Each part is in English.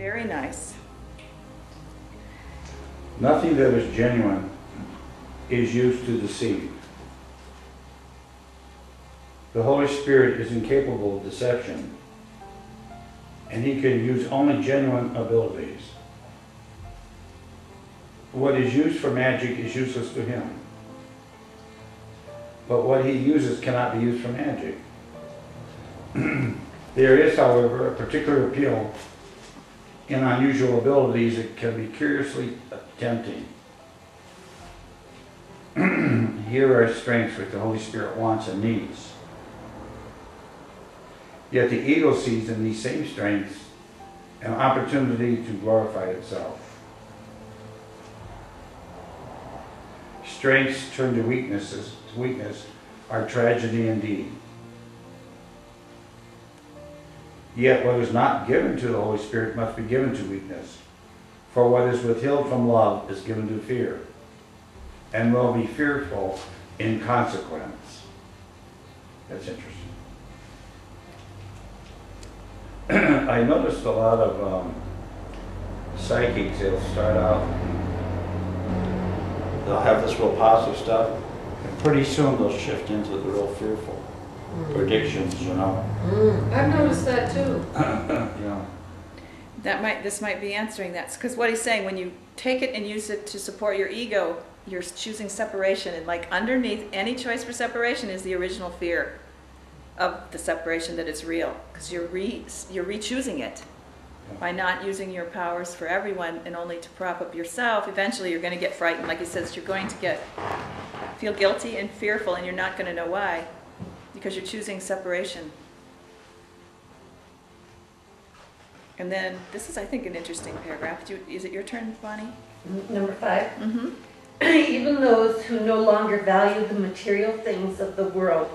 Very nice. Nothing that is genuine is used to deceive. The Holy Spirit is incapable of deception, and he can use only genuine abilities. What is used for magic is useless to him, but what he uses cannot be used for magic. There is, however, a particular appeal in unusual abilities that can be curiously tempting. Here are strengths which the Holy Spirit wants and needs. Yet the ego sees in these same strengths an opportunity to glorify itself. Strengths turned to weakness are tragedy indeed. Yet what is not given to the Holy Spirit must be given to weakness. For what is withheld from love is given to fear, and will be fearful in consequence. That's interesting. I noticed a lot of psychics, they'll start out, they'll have this real positive stuff, and pretty soon they'll shift into the real fearful predictions, you know. I've noticed that too. Yeah. This might be answering that, because what he's saying, when you take it and use it to support your ego, you're choosing separation, and like underneath any choice for separation is the original fear of the separation that is real, because you're re-choosing it by not using your powers for everyone and only to prop up yourself. Eventually you're going to get frightened, like he says, you're going to feel guilty and fearful, and you're not going to know why, because you're choosing separation. And then this is, I think, an interesting paragraph. Is it your turn, Bonnie? Number 5. Mm-hmm. Even those who no longer value the material things of the world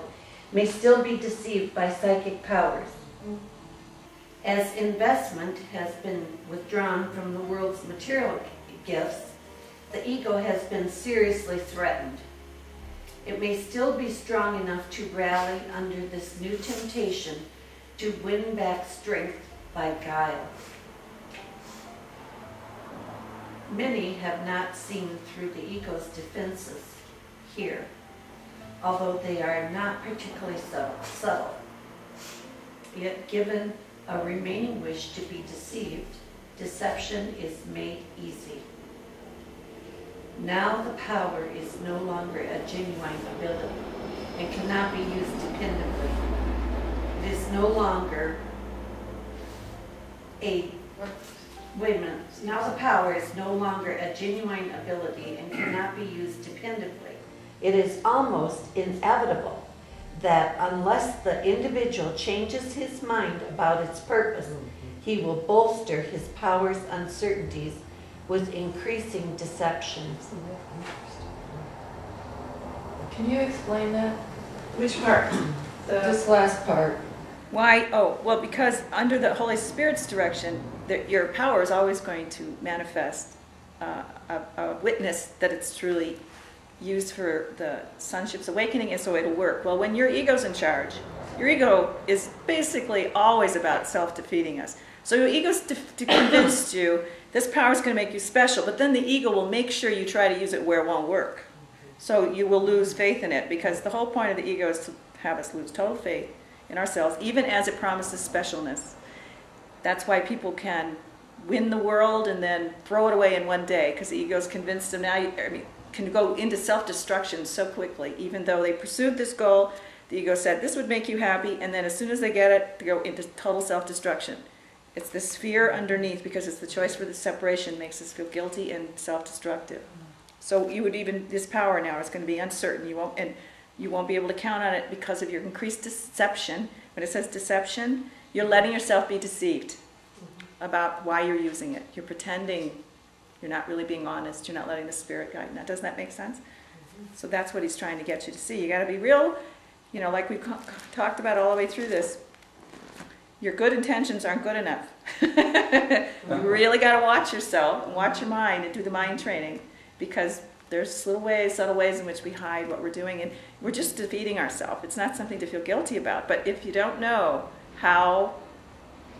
may still be deceived by psychic powers. As investment has been withdrawn from the world's material gifts, the ego has been seriously threatened. It may still be strong enough to rally under this new temptation to win back strength by guile. Many have not seen through the ego's defenses here, although they are not particularly subtle. Yet given a remaining wish to be deceived, deception is made easy. Now the power is no longer a genuine ability and cannot be used dependably. It is no longer Now the power is no longer a genuine ability and cannot be used dependably. It is almost inevitable that unless the individual changes his mind about its purpose, he will bolster his power's uncertainties with increasing deception. Can you explain that? Which part? This last part. Why? Oh, well, because under the Holy Spirit's direction, your power is always going to manifest a witness that it's truly used for the sonship's awakening, and so it'll work. Well, when your ego's in charge, your ego is basically always about self-defeating us. So your ego's convinced you this power is going to make you special, but then the ego will make sure you try to use it where it won't work. So you will lose faith in it, because the whole point of the ego is to have us lose total faith in ourselves, even as it promises specialness. That's why people can win the world and then throw it away in one day, because the ego's convinced them now, can go into self-destruction so quickly. Even though they pursued this goal, the ego said, this would make you happy, and then as soon as they get it, they go into total self-destruction. It's this fear underneath, because it's the choice for the separation makes us feel guilty and self-destructive. So you would this power now is going to be uncertain. You won't be able to count on it because of your increased deception. When it says deception, you're letting yourself be deceived about why you're using it. You're pretending. You're not really being honest. You're not letting the Spirit guide. Now, doesn't that make sense? So that's what he's trying to get you to see. You got to be real, like we've talked about all the way through this. Your good intentions aren't good enough. You really got to watch yourself and watch your mind and do the mind training, because there's subtle ways in which we hide what we're doing, and we're just defeating ourselves. It's not something to feel guilty about. But if you don't know how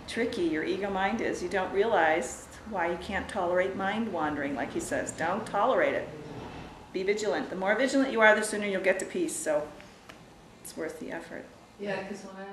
tricky your ego mind is. You don't realize why you can't tolerate mind wandering, like he says. Don't tolerate it. Be vigilant. The more vigilant you are, the sooner you'll get to peace. So it's worth the effort. Yeah, because when